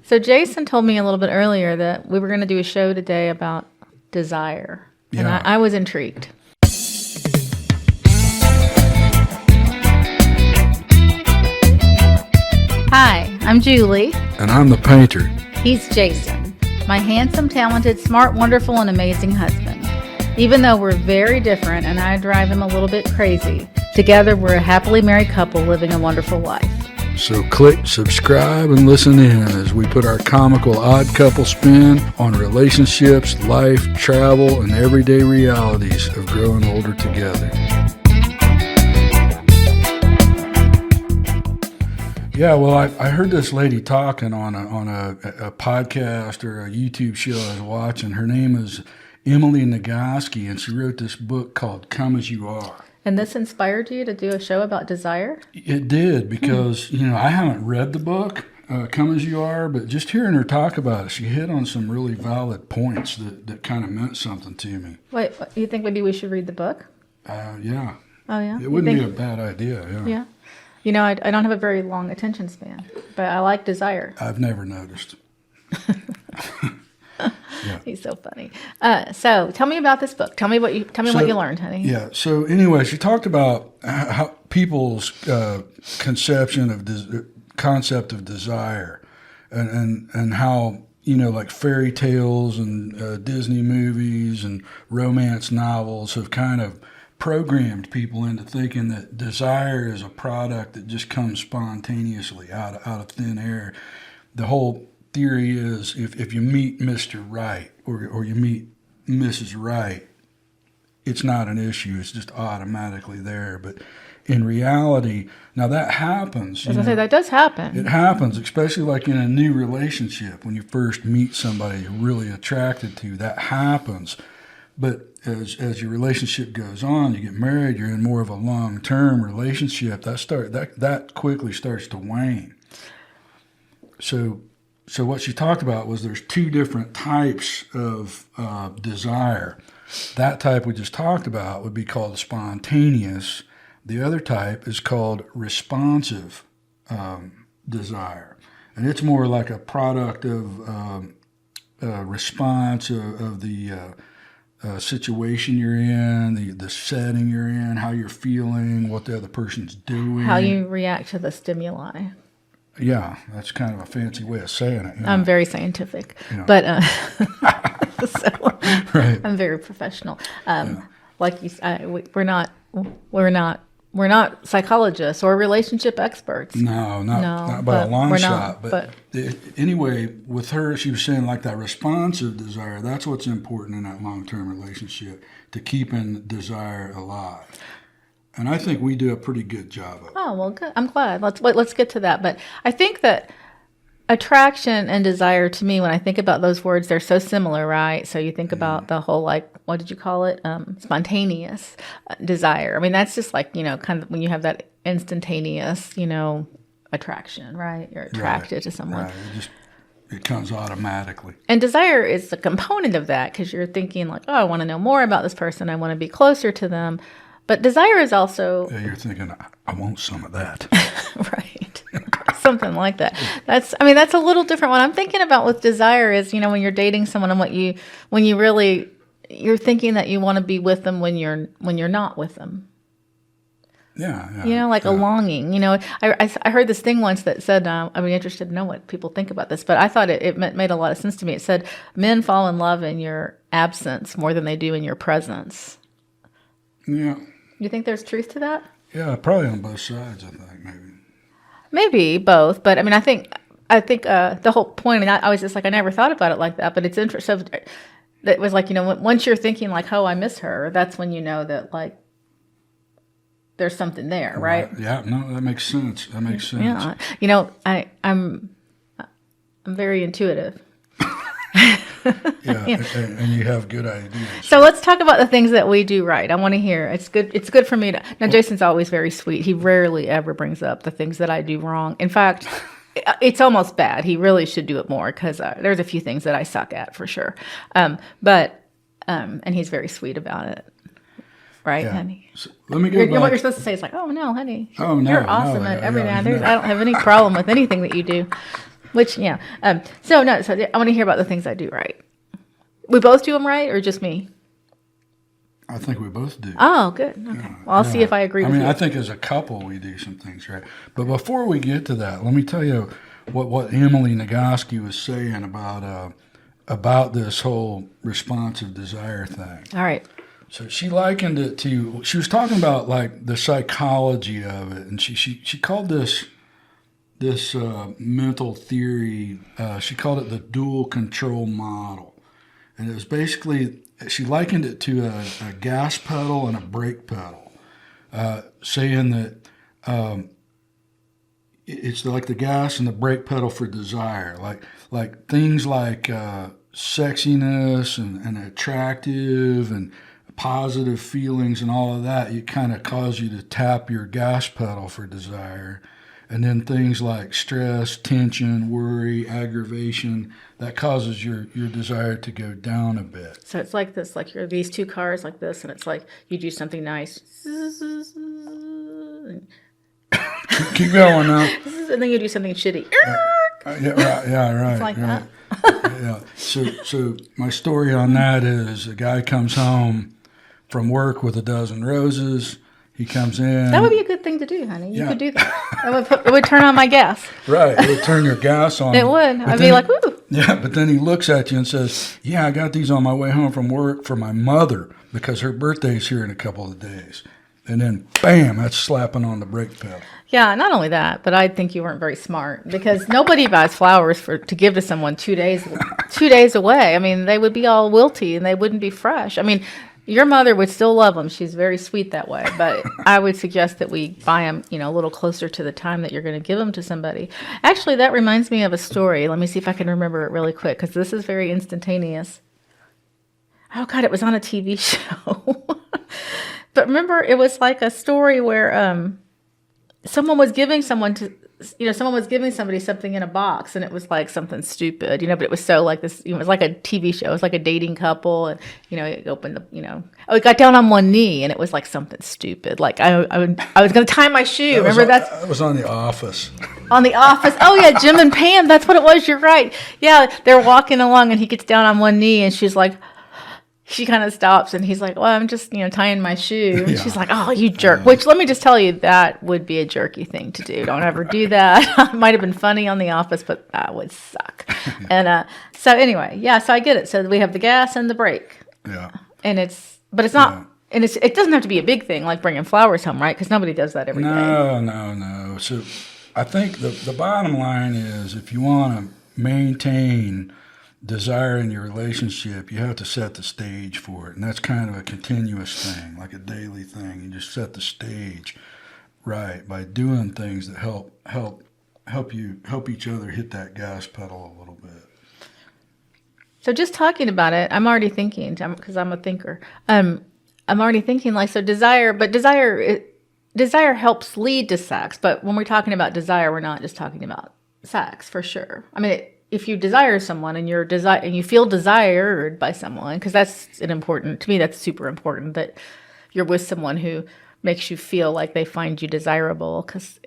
So Jason told me a little bit earlier that we were going to do a show today about desire. And Yeah. I was intrigued. Hi, I'm Julie. And I'm the painter. He's Jason, my handsome, talented, smart, wonderful, and amazing husband. Even though we're very different and I drive him a little bit crazy, together we're a happily married couple living a wonderful life. So click subscribe and listen in as we put our comical odd couple spin on relationships, life, travel, and everyday realities of growing older together. Yeah, well, I heard this lady talking on a podcast or a YouTube show I was watching. Her name is Emily Nagoski, and she wrote this book called Come As You Are. And this inspired you to do a show about desire? It did, because, I haven't read the book, Come As You Are, but just hearing her talk about it, she hit on some really valid points that kind of meant something to me. Wait, you think maybe we should read the book? Yeah. Oh, yeah? It wouldn't be a bad idea, yeah. Yeah. I don't have a very long attention span, but I like desire. I've never noticed. Yeah. He's so funny. So tell me about this book. Tell me what you learned, honey. Yeah. So anyway, she talked about how people's concept of desire, and how like fairy tales and Disney movies and romance novels have kind of programmed people into thinking that desire is a product that just comes spontaneously out of thin air. The whole theory is if you meet Mr. Right or you meet Mrs. Right, it's not an issue. It's just automatically there. But in reality, now that happens. I was going to say, that does happen. It happens, especially like in a new relationship. When you first meet somebody you're really attracted to, that happens. But as your relationship goes on, you get married, you're in more of a long-term relationship, that quickly starts to wane. So what she talked about was there's two different types of desire. That type we just talked about would be called spontaneous. The other type is called responsive desire. And it's more like a product of response of the situation you're in, the setting you're in, how you're feeling, what the other person's doing. How you react to the stimuli. Yeah, that's kind of a fancy way of saying it. I'm very scientific, but so right. I'm very professional. Like you said, we're not psychologists or relationship experts. No, not by a long shot. But anyway, with her, she was saying like that responsive desire, that's what's important in that long-term relationship, to keeping desire alive. And I think we do a pretty good job of it. Oh, well, good. I'm glad. Let's get to that. But I think that attraction and desire, to me, when I think about those words, they're so similar, right? So you think about the whole, what did you call it? Spontaneous desire. I mean, that's just kind of when you have that instantaneous, attraction, right? You're attracted to someone. Right. It comes automatically. And desire is a component of that, because you're thinking I want to know more about this person. I want to be closer to them. But desire is also... Yeah, you're thinking, I want some of that. Right. Something like that. That's a little different. What I'm thinking about with desire is, when you're dating someone and you're thinking that you want to be with them when you're not with them. Yeah. A longing. I heard this thing once that said, I'd be interested to know what people think about this, but I thought it made a lot of sense to me. It said, men fall in love in your absence more than they do in your presence. Yeah. You think there's truth to that? Yeah, probably on both sides, I think, maybe. Maybe both, but I think the whole point, and I was just I never thought about it like that, but it's interesting. So it was once you're thinking oh, I miss her, that's when you know that there's something there, right? Yeah, no, that makes sense. Yeah, I'm very intuitive. Yeah, and you have good ideas. So let's talk about the things that we do right. I want to hear. It's good for me to. Now, Jason's always very sweet. He rarely ever brings up the things that I do wrong. In fact, it's almost bad. He really should do it more, because there's a few things that I suck at for sure. And he's very sweet about it. Right, honey? So let me go back. What you're supposed to say is oh, no, honey. Oh, no. You're awesome at everything. I don't have any problem with anything that you do. Which, yeah. So I want to hear about the things I do right. We both do them right, or just me? I think we both do. Oh, good. Okay. Well, I'll see if I agree with you. I think as a couple we do some things right. But before we get to that, let me tell you what Emily Nagoski was saying about this whole responsive desire thing. All right. So she likened it to, she was talking about like the psychology of it, and she called this mental theory, she called it the dual control model. And it was basically, she likened it to a gas pedal and a brake pedal, saying that it's like the gas and the brake pedal for desire, like things like sexiness and attractive and positive feelings and all of that. It kind of cause you to tap your gas pedal for desire. And then things like stress, tension, worry, aggravation, that causes your desire to go down a bit. So it's like this, like you're these two cars like this, and it's like you do something nice. Keep going now. And then you do something shitty. Right. It's like right. that. Yeah. So my story on that is a guy comes home from work with a dozen roses. He comes in. That would be a good thing to do, honey. You could do that. It would turn on my gas. Right. It would turn your gas on. It would. I'd be like, woo. Yeah, but then he looks at you and says, yeah, I got these on my way home from work for my mother because her birthday's here in a couple of days. And then, bam, that's slapping on the brake pedal. Yeah, not only that, but I think you weren't very smart because nobody buys flowers to give to someone 2 days away. I mean, they would be all wilty and they wouldn't be fresh. I mean, your mother would still love them. She's very sweet that way. But I would suggest that we buy them, a little closer to the time that you're going to give them to somebody. Actually, that reminds me of a story. Let me see if I can remember it really quick because this is very instantaneous. Oh, God, it was on a TV show. But remember, it was like a story where someone was giving somebody something in a box, and it was like something stupid, but it was so like this, it was like a TV show. It was like a dating couple, and, it opened it got down on one knee, and it was like something stupid. Like I was going to tie my shoe. Remember that? It was on The Office. On The Office. Oh, yeah, Jim and Pam. That's what it was. You're right. Yeah, they're walking along, and he gets down on one knee, and she's like, she kind of stops and he's like, well, I'm just, tying my shoe. And she's like, oh, you jerk. Which, let me just tell you, that would be a jerky thing to do. Don't ever do that. It might have been funny on The Office, but that would suck. And so anyway, yeah, so I get it. So we have the gas and the brake. Yeah. And it's not, and it doesn't have to be a big thing like bringing flowers home, right? Because nobody does that every day. No. So I think the bottom line is if you want to maintain desire in your relationship, you have to set the stage for it, and that's kind of a continuous thing, like a daily thing. You just set the stage right by doing things that help each other hit that gas pedal a little bit. So just talking about it, I'm already thinking, because I'm a thinker. I'm already thinking like, so desire helps lead to sex, but when we're talking about desire, we're not just talking about sex for sure. I mean, if you desire someone and you feel desired by someone, because that's to me, that's super important that you're with someone who makes you feel like they find you desirable, because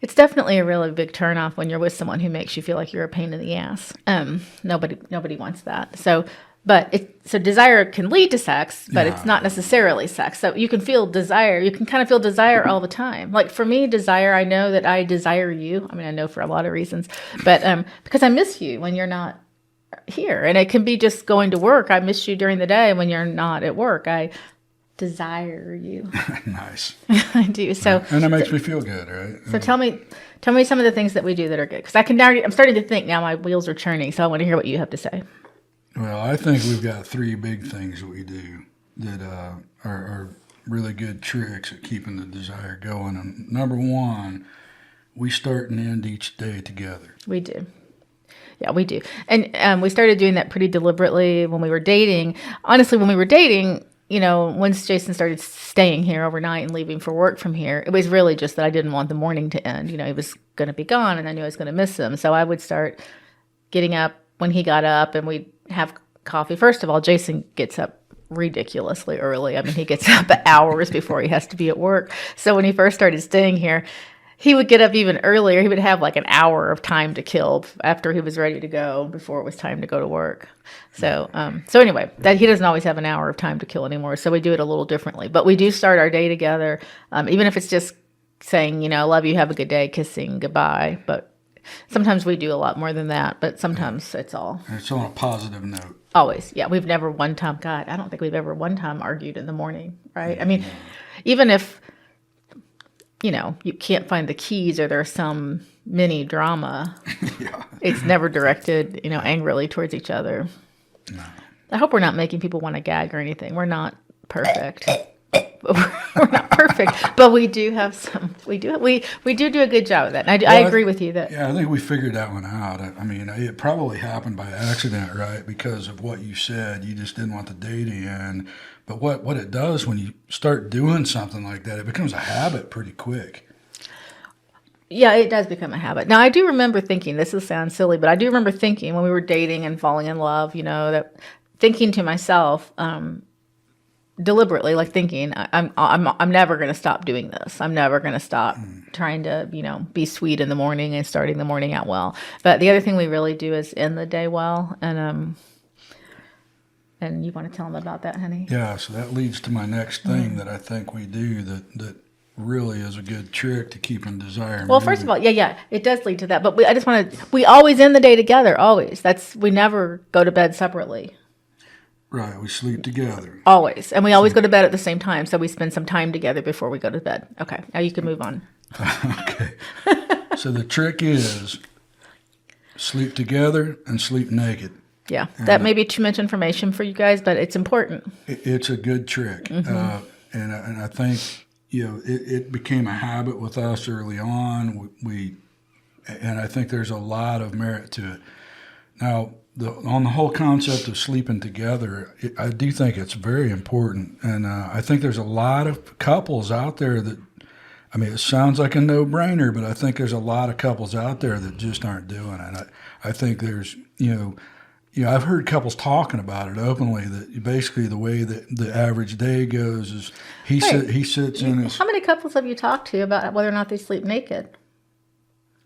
it's definitely a really big turnoff when you're with someone who makes you feel like you're a pain in the ass. Nobody wants that. So desire can lead to sex, but it's not necessarily sex. So you can feel desire. You can kind of feel desire all the time. Like for me, desire, I know that I desire you. I mean, I know for a lot of reasons, but because I miss you when you're not here. And it can be just going to work. I miss you during the day when you're not at work. I desire you. Nice. I do. So, and that makes me feel good, right? So tell me some of the things that we do that are good. Because I'm starting to think now, my wheels are churning. So I want to hear what you have to say. Well, I think we've got 3 big things that we do that are really good tricks at keeping the desire going. And number 1, we start and end each day together. We do. Yeah, we do. And we started doing that pretty deliberately when we were dating. Honestly, when we were dating, once Jason started staying here overnight and leaving for work from here, it was really just that I didn't want the morning to end. He was going to be gone, and I knew I was going to miss him. So I would start getting up when he got up, and we'd have coffee. First of all, Jason gets up ridiculously early. I mean, he gets up hours before he has to be at work. So when he first started staying here, he would get up even earlier. He would have like an hour of time to kill after he was ready to go before it was time to go to work. So, so anyway, that he doesn't always have an hour of time to kill anymore. So we do it a little differently, but we do start our day together. Even if it's just saying, you know, I love you, have a good day, kissing goodbye. But sometimes we do a lot more than that, but sometimes it's all. It's on a positive note. Always. Yeah. We've never one time, God, I don't think we've ever one time argued in the morning, right? I mean, even if, you know, you can't find the keys or there's some mini drama, it's never directed, you know, angrily towards each other. No. I hope we're not making people want to gag or anything. We're not perfect. We're not perfect, but we do have some. We do a good job of that. And I agree with you that. Yeah, I think we figured that one out. I mean, it probably happened by accident, right? Because of what you said, you just didn't want the day to end. But what it does when you start doing something like that, it becomes a habit pretty quick. Yeah, it does become a habit. Now, I do remember thinking, this will sound silly, but I do remember thinking when we were dating and falling in love, you know, that thinking to myself, deliberately, like thinking, I'm never going to stop doing this. I'm never going to stop trying to, you know, be sweet in the morning and starting the morning out well. But the other thing we really do is end the day well. And you want to tell them about that, honey? Yeah. So that leads to my next thing that I think we do that really is a good trick to keeping desire moving. Well, first of all, yeah, it does lead to that. But we always end the day together. Always. We never go to bed separately. Right, we sleep together. Always. And we always go to bed at the same time, so we spend some time together before we go to bed. Okay, now you can move on. Okay. So the trick is sleep together and sleep naked. Yeah, and that may be too much information for you guys, but it's important. It's a good trick. Mm-hmm. And I think, you know, it became a habit with us early on. And I think there's a lot of merit to it. Now, on the whole concept of sleeping together, I do think it's very important. And I think there's a lot of couples out there that, I mean, it sounds like a no-brainer, but I think there's a lot of couples out there that just aren't doing it. I think there's, you know, I've heard couples talking about it openly, that basically the way that the average day goes is he sits in his... How many couples have you talked to about whether or not they sleep naked?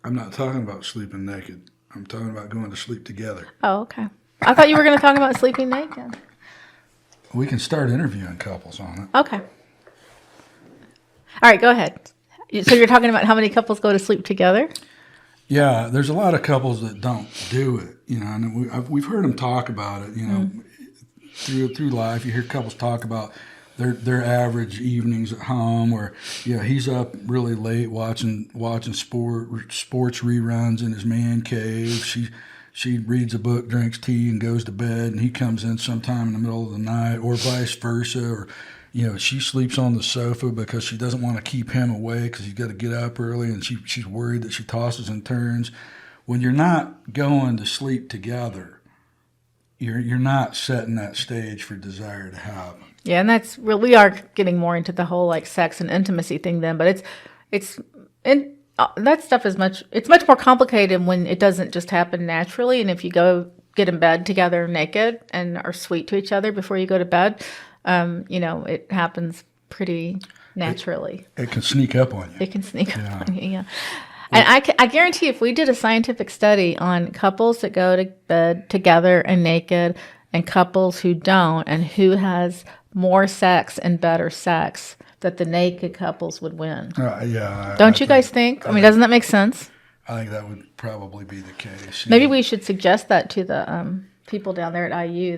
I'm not talking about sleeping naked. I'm talking about going to sleep together. Oh, okay. I thought you were going to talk about sleeping naked. We can start interviewing couples on it. Okay. All right, go ahead. So you're talking about how many couples go to sleep together? Yeah, there's a lot of couples that don't do it, you know, and we've heard them talk about it, you know, through life. You hear couples talk about their average evenings at home, or, you know, he's up really late watching sports reruns in his man cave. She reads a book, drinks tea, and goes to bed, and he comes in sometime in the middle of the night, or vice versa. Or, you know, she sleeps on the sofa because she doesn't want to keep him awake because he's got to get up early, and she's worried that she tosses and turns. When you're not going to sleep together, you're not setting that stage for desire to happen. Yeah, and that's real. We are getting more into the whole like sex and intimacy thing then, but that stuff is much more complicated when it doesn't just happen naturally. And if you go get in bed together naked and are sweet to each other before you go to bed, you know, it happens pretty naturally. It can sneak up on you. It can sneak up on you, yeah. And I guarantee if we did a scientific study on couples that go to bed together and naked and couples who don't, and who has more sex and better sex, that the naked couples would win. Don't you guys think? I mean, doesn't that make sense? I think that would probably be the case. Maybe we should suggest that to the people down there at IU,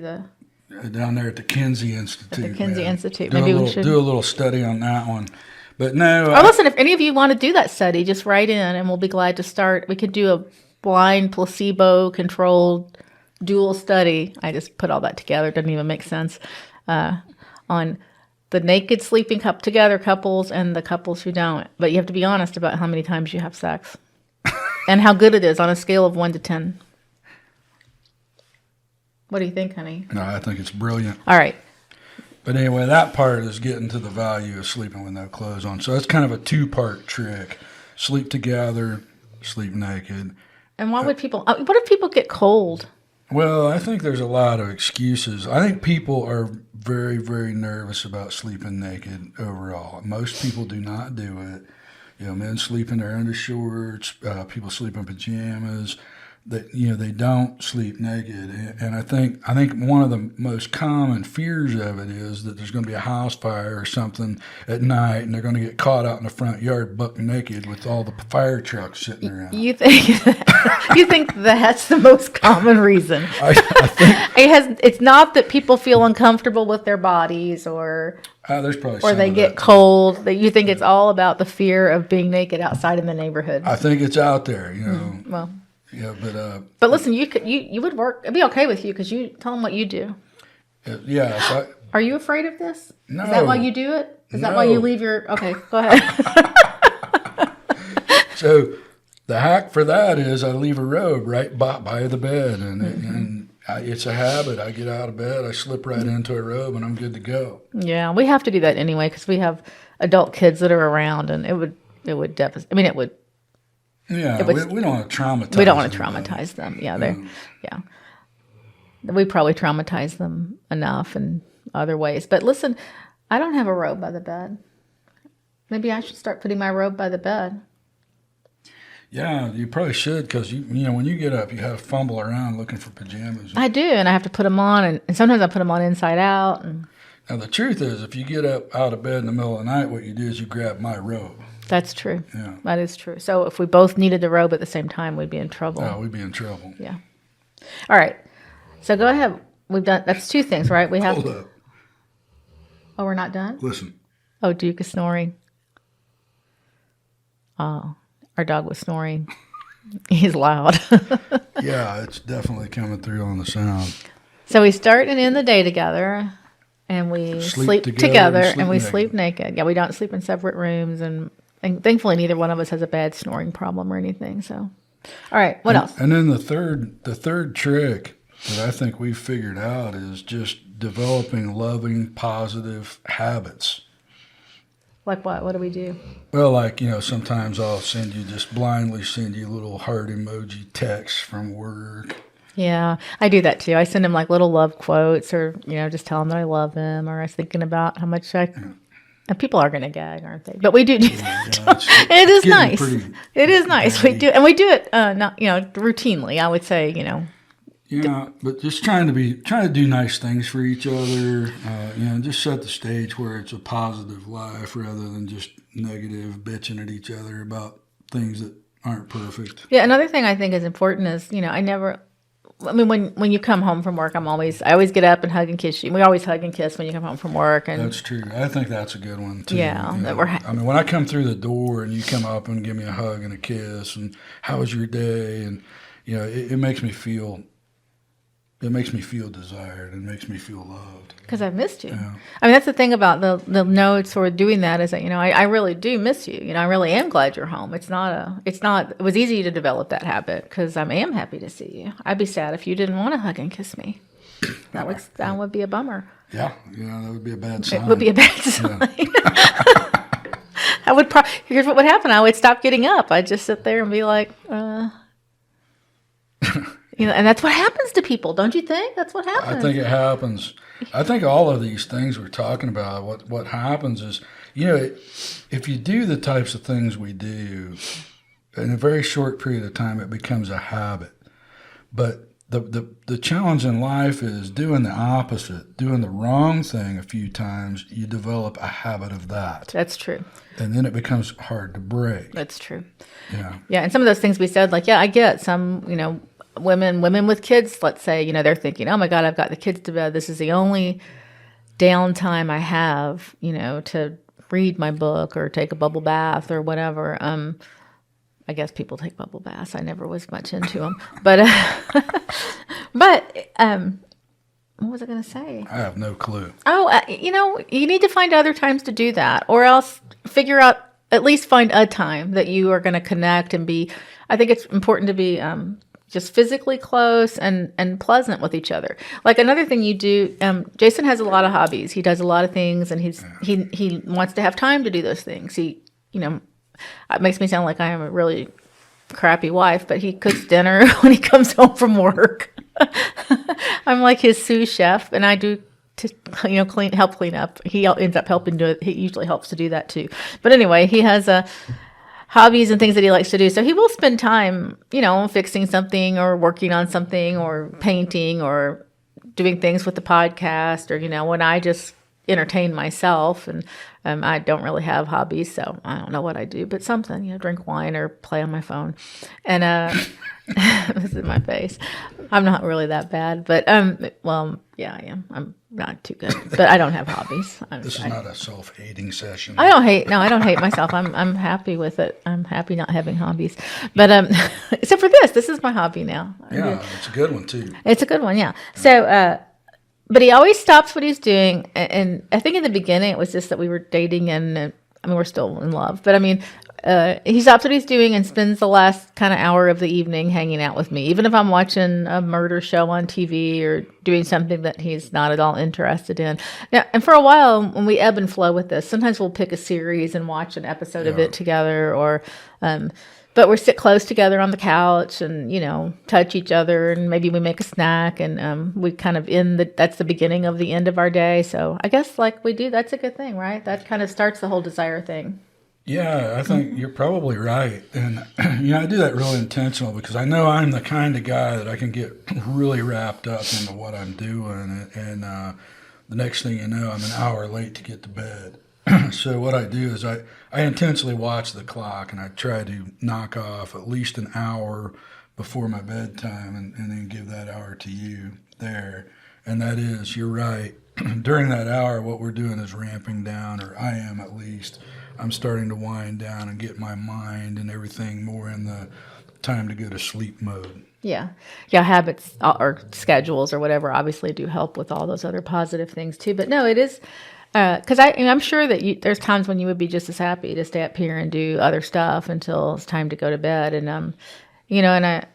down there at the Kinsey Institute. At the Kinsey Institute. Maybe we should do a little study on that one. But no. Or listen, if any of you want to do that study, just write in and we'll be glad to start. We could do a blind, placebo-controlled dual study. I just put all that together. It doesn't even make sense. On the naked sleeping together couples and the couples who don't. But you have to be honest about how many times you have sex and how good it is on a scale of 1 to 10. What do you think, honey? No, I think it's brilliant. All right. But anyway, that part is getting to the value of sleeping with no clothes on. So that's kind of a 2-part trick. Sleep together, sleep naked. And why would people, what if people get cold? Well, I think there's a lot of excuses. I think people are very, very nervous about sleeping naked overall. Most people do not do it. Men sleep in their undershorts. People sleep in pajamas. They don't sleep naked, and I think one of the most common fears of it is that there's going to be a house fire or something at night, and they're going to get caught out in the front yard buck naked with all the fire trucks sitting around. You think that's the most common reason? I think it's not that people feel uncomfortable with their bodies or there's probably or some they of get that too. cold. That you think it's all about the fear of being naked outside in the neighborhood. I think it's out there, Well. Yeah, But listen, you would work. It'd be okay with you because you tell them what you do. yeah. So Are you afraid of this? No. Is that why you do it? Is that No. why you leave your? Okay, go ahead. So the hack for that is I leave a robe right by the bed, and it's a habit. I get out of bed, I slip right into a robe, and I'm good to go. Yeah, we have to do that anyway because we have adult kids that are around, and it would devastate. I mean, it would. Yeah, we don't want to traumatize. We don't want to anybody. traumatize them. Yeah, we probably traumatize them enough in other ways. But listen, I don't have a robe by the bed. Maybe I should start putting my robe by the bed. Yeah, you probably should because when you get up, you have to fumble around looking for pajamas. I do, and I have to put them on, and sometimes I put them on inside out. And Now the truth is, if you get up out of bed in the middle of the night, what you do is you grab my robe. that's true. Yeah. That is true. So if we both needed the robe at the same time, we'd be in trouble. Oh, we'd be in trouble. Yeah. All right. So go ahead. That's two things, right? We have. Hold up. Oh, we're not done? Listen. Oh, Duke is snoring. Oh, our dog was snoring. He's loud. Yeah, it's definitely coming through on the sound. So we start and end the day together, and we sleep together and we sleep naked. Yeah, we don't sleep in separate rooms, and thankfully neither one of us has a bad snoring problem or anything. So, all right, what else? And then the third trick that I think we've figured out is just developing loving, positive habits. Like what? What do we do? Well, sometimes I'll blindly send you little heart emoji texts from work. Yeah, I do that too. I send him like little love quotes, or just tell him that I love him, or I was thinking about how much And people are going to gag, aren't they? But we do that. Yeah, It is nice. pretty It is nice. We do, and we do it not routinely. I would say Yeah, but just trying to do nice things for each other. Just set the stage where it's a positive life rather than just negative bitching at each other about things that aren't perfect. Yeah, another thing I think is important is when you come home from work, I always get up and hug and kiss you. We always hug and kiss when you come home from work, and That's true. I think that's a good one too. Yeah, that we're when I come through the door and you come up and give me a hug and a kiss, and how was your day, and it makes me feel. It makes me feel desired and makes me feel loved. because I've missed you. Yeah. I mean, that's the thing about the notes or doing that is that I really do miss you. I really am glad you're home. It was easy to develop that habit because I am happy to see you. I'd be sad if you didn't want to hug and kiss me. That would be a bummer. Yeah, that would be a bad sign. It would be a bad sign. Here's what would happen. I would stop getting up. I'd just sit there and be like, and that's what happens to people, don't you think? That's what happens. I think it happens. I think all of these things we're talking about, what happens is, if you do the types of things we do, in a very short period of time, it becomes a habit. But the challenge in life is doing the opposite, doing the wrong thing a few times, you develop a habit of that. That's true. And then it becomes hard to break. That's true. Yeah. Yeah, and some of those things we said, I get some, women with kids, let's say, they're thinking, oh my God, I've got the kids to bed. This is the only downtime I have, to read my book or take a bubble bath or whatever. I guess people take bubble baths. I never was much into them, but what was I going to say? I have no clue. Oh, you need to find other times to do that, or else at least find a time that you are going to connect and be. I think it's important to be just physically close and pleasant with each other. Like another thing you do, Jason has a lot of hobbies. He does a lot of things, and he wants to have time to do those things. It makes me sound like I am a really crappy wife, but he cooks dinner when he comes home from work. I'm like his sous chef, and I do help clean up. He ends up helping do it. He usually helps to do that too. But anyway, he has hobbies and things that he likes to do. So he will spend time, fixing something or working on something or painting or doing things with the podcast or, when I just entertain myself. And I don't really have hobbies, so I don't know what I do, but something, drink wine or play on my phone. And this is my face. I'm not really that bad, but well, yeah, I am. I'm not too good, but I don't have hobbies. This is not a self-hating session. I don't hate myself. I'm happy with it. I'm happy not having hobbies, but except for this is my hobby now. Yeah, it's a good one too. It's a good one, yeah. So, but he always stops what he's doing, and I think in the beginning it was just that we were dating, and we're still in love, but he stops what he's doing and spends the last kind of hour of the evening hanging out with me, even if I'm watching a murder show on TV or doing something that he's not at all interested in. Now, and for a while, when we ebb and flow with this, sometimes we'll pick a series and watch an episode of it together, or but we sit close together on the couch and, touch each other, and maybe we make a snack, and we kind of that's the beginning of the end of our day. So I guess like we do, that's a good thing, right? That kind of starts the whole desire thing. Yeah, I think you're probably right. And, I do that really intentional because I know I'm the kind of guy that I can get really wrapped up into what I'm doing. And the next thing you know, I'm an hour late to get to bed. So what I do is I intentionally watch the clock, and I try to knock off at least an hour before my bedtime, and then give that hour to you there. And that is, you're right. During that hour, what we're doing is ramping down, or I am at least. I'm starting to wind down and get my mind and everything more in the time to go to sleep mode. Yeah. Habits or schedules or whatever obviously do help with all those other positive things too. But no, it is because I'm sure that there's times when you would be just as happy to stay up here and do other stuff until it's time to go to bed. And and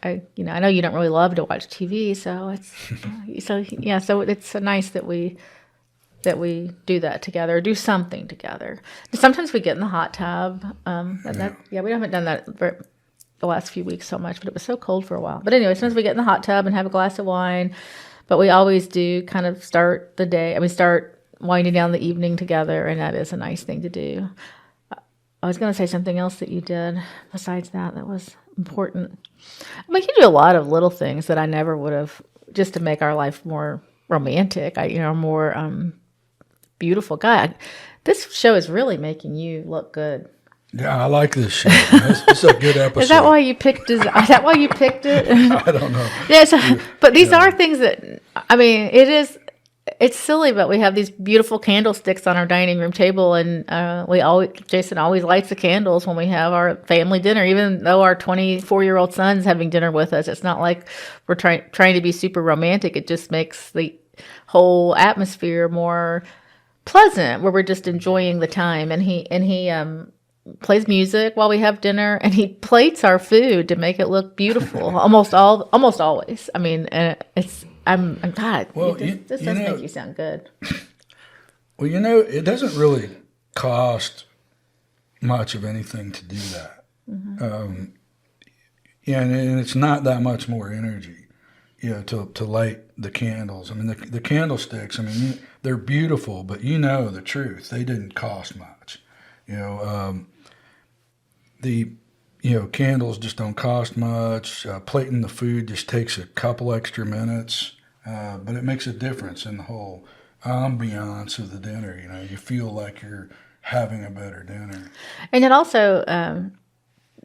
I know you don't really love to watch TV, so so it's nice that we do that together, do something together. Sometimes we get in the hot tub. We haven't done that for the last few weeks so much, but it was so cold for a while. But anyway, sometimes we get in the hot tub and have a glass of wine, but we always do kind of start the day. Start winding down the evening together, and that is a nice thing to do. I was going to say something else that you did besides that was important. You do a lot of little things that I never would have, just to make our life more romantic, more beautiful. God, this show is really making you look good. Yeah, I like this show. It's a good episode. Is that why you picked it? I don't know. Yeah, but these are things that, it's silly, but we have these beautiful candlesticks on our dining room table, and Jason always lights the candles when we have our family dinner, even though our 24-year-old son's having dinner with us. It's not like we're trying to be super romantic. It just makes the whole atmosphere more pleasant, where we're just enjoying the time. And he plays music while we have dinner, and he plates our food to make it look beautiful. almost always. God. Well, this does make you sound good. Well, it doesn't really cost much of anything to do that. Mm-hmm. And it's not that much more energy, to light the candles. The candlesticks, they're beautiful, but the truth. They didn't cost much. Candles just don't cost much. Plating the food just takes a couple extra minutes, but it makes a difference in the whole ambiance of the dinner. You feel like you're having a better dinner. And it also,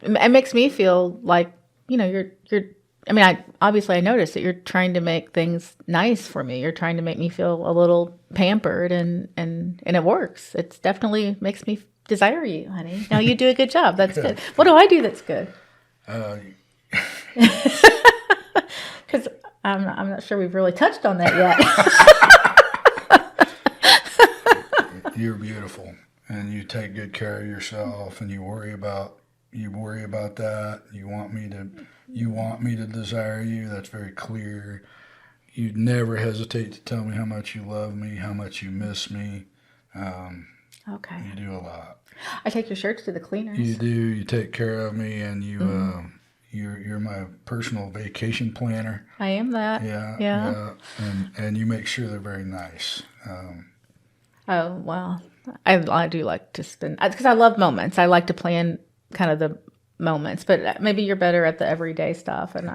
it makes me feel like, you're. I noticed that you're trying to make things nice for me. You're trying to make me feel a little pampered, and it works. It definitely makes me desire you, honey. Now you do a good job. That's good. What do I do that's good? Because I'm not sure we've really touched on that yet. You're beautiful, and you take good care of yourself, and you worry about that. You want me to desire you. That's very clear. You never hesitate to tell me how much you love me, how much you miss me. Okay. You do a lot. I take your shirts to the cleaners. You do. You take care of me, and you're my personal vacation planner. I am that. Yeah. And you make sure they're very nice. Oh well, I do like to spend, because I love moments. I like to plan kind of the moments. But maybe you're better at the everyday stuff, and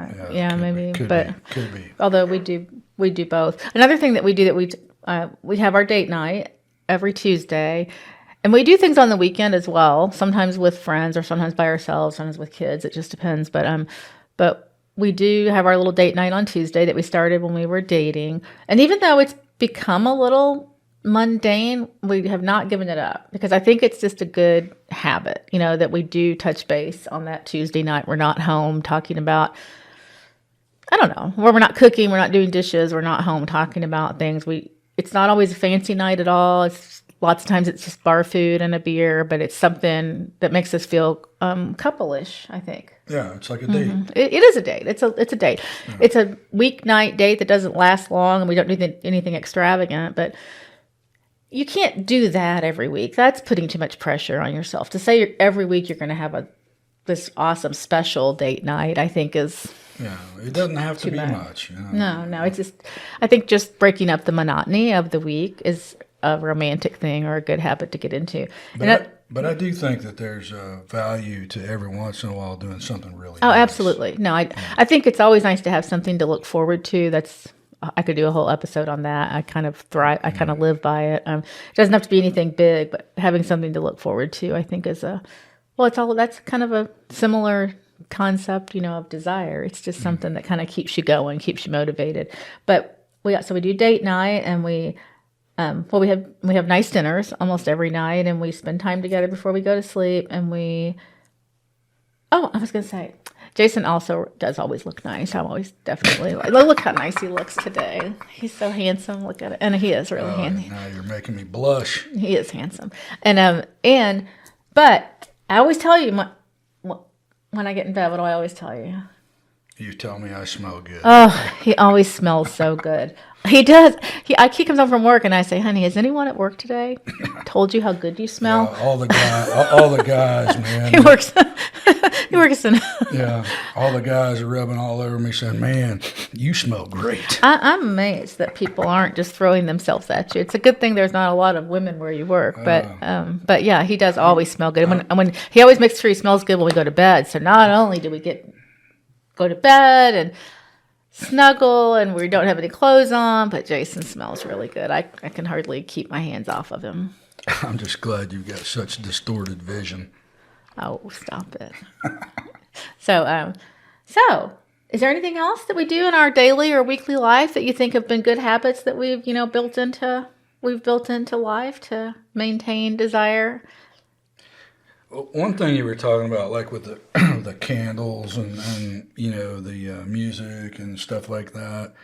maybe. Could be. Although we do both. Another thing that we do we have our date night every Tuesday. And we do things on the weekend as well, sometimes with friends or sometimes by ourselves, sometimes with kids. It just depends. But we do have our little date night on Tuesday that we started when we were dating. And even though it's become a little mundane, we have not given it up because I think it's just a good habit, that we do touch base on that Tuesday night. We're not home talking about, I don't know, where we're not cooking, we're not doing dishes, we're not home talking about things. It's not always a fancy night at all. Lots of times it's just bar food and a beer, but it's something that makes us feel couple-ish, I think. Yeah, it's like a date. Mm-hmm. It is a date. It's a date. Yeah. It's a weeknight date that doesn't last long, and we don't do anything extravagant, but you can't do that every week. That's putting too much pressure on yourself. To say every week you're going to have this awesome special date night, I think is... Yeah, it doesn't have to be much. No. It's just, I think just breaking up the monotony of the week is a romantic thing or a good habit to get into. But I do think that there's a value to every once in a while doing something really nice. Absolutely. No, I think it's always nice to have something to look forward to. I could do a whole episode on that. I kind of thrive. I kind of live by it. It doesn't have to be anything big, but having something to look forward to, I think that's kind of a similar concept, of desire. It's just something that kind of keeps you going, keeps you motivated. But we do date night, and we have nice dinners almost every night, and we spend time together before we go to sleep. And I was going to say, Jason also does always look nice. I'm always definitely look how nice he looks today. He's so handsome. Look at it. And he is really handsome. Now you're making me blush. He is handsome. But I always tell you, when I get in bed, what do I always tell you? You tell me I smell good. Oh, he always smells so good. He does. He comes home from work, and I say, "Honey, has anyone at work today told you how good you smell?" Yeah, all the guys, man. He works. He works in. Yeah, all the guys are rubbing all over me, saying, "Man, you smell great." I'm amazed that people aren't just throwing themselves at you. It's a good thing there's not a lot of women where you work, but yeah, he does always smell good. And when he always makes sure he smells good when we go to bed. So not only do we go to bed and snuggle and we don't have any clothes on, but Jason smells really good. I can hardly keep my hands off of him. I'm just glad you've got such distorted vision. Oh, stop it. So is there anything else that we do in our daily or weekly life that you think have been good habits that we've built into life to maintain desire? One thing you were talking about, like with the candles and the music and stuff like that,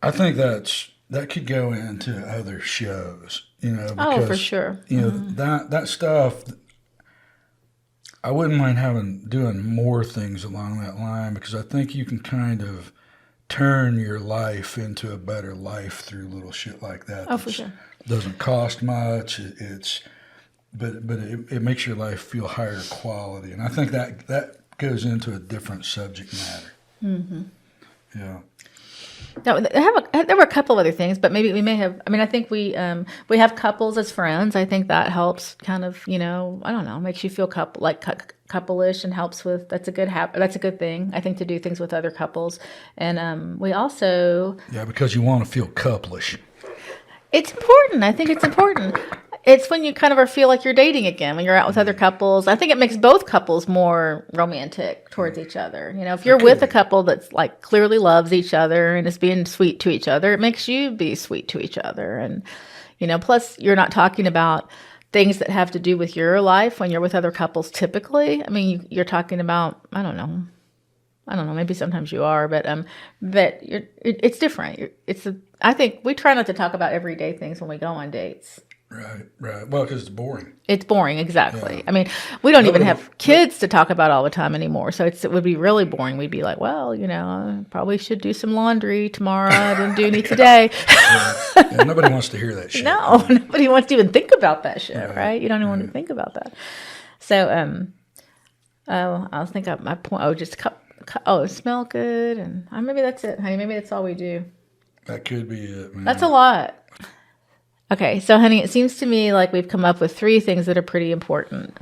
I think that could go into other shows, because, for sure. That stuff, I wouldn't mind doing more things along that line, because I think you can kind of turn your life into a better life through little shit like that. Oh, for sure. Doesn't cost much. But it makes your life feel higher quality, and I think that goes into a different subject matter. Mm-hmm. Yeah. Now, there were a couple of other things, but maybe we may have. I mean, I think we have couples as friends. I think that helps, kind of, I don't know, makes you feel couple-ish and helps with. That's a good habit. That's a good thing, I think, to do things with other couples, and we also. Yeah, because you want to feel couple-ish. It's important. I think it's important. It's when you kind of feel like you're dating again, when you're out with other couples. I think it makes both couples more romantic towards each other. If you're with a couple that's clearly loves each other and is being sweet to each other, it makes you be sweet to each other. And, plus you're not talking about things that have to do with your life when you're with other couples typically. I mean, you're talking about, I don't know, maybe sometimes you are, but it's different. I think we try not to talk about everyday things when we go on dates. Right. Well, because it's boring. It's boring, exactly. Yeah. I mean, we don't even have kids to talk about all the time anymore, so it would be really boring. We'd be like, well, I probably should do some laundry tomorrow. I didn't do any today. Yeah, nobody wants to hear that shit. No, nobody wants to even think about that shit, right? You don't even want to think about that. So, I was thinking of my point. Smell good, and maybe that's it, honey. Maybe that's all we do. That could be it, man. That's a lot. Okay, so honey, it seems to me like we've come up with three things that are pretty important.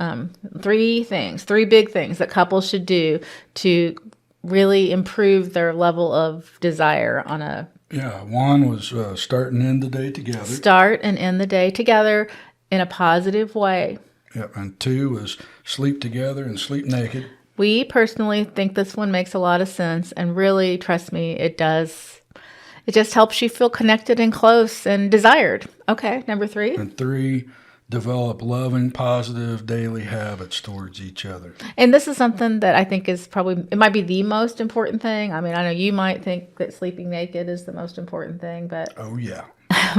Three big things that couples should do to really improve their level of desire on a Yeah, one was start and end the day together. start and end the day together in a positive way. Yep, and two was sleep together and sleep naked. We personally think this one makes a lot of sense, and really, trust me, it does. It just helps you feel connected and close and desired. Okay, number three. And three, develop loving, positive daily habits towards each other. And this is something that I think is probably, it might be the most important thing. I mean, I know you might think that sleeping naked is the most important thing, but Oh, yeah.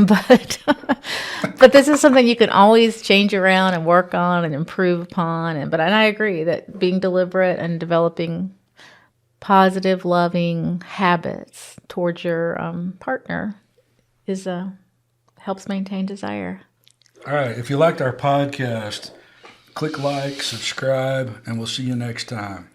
but but this is something you can always change around and work on and improve upon. And I agree that being deliberate and developing positive, loving habits towards your partner is helps maintain desire. All right. If you liked our podcast, click like, subscribe, and we'll see you next time.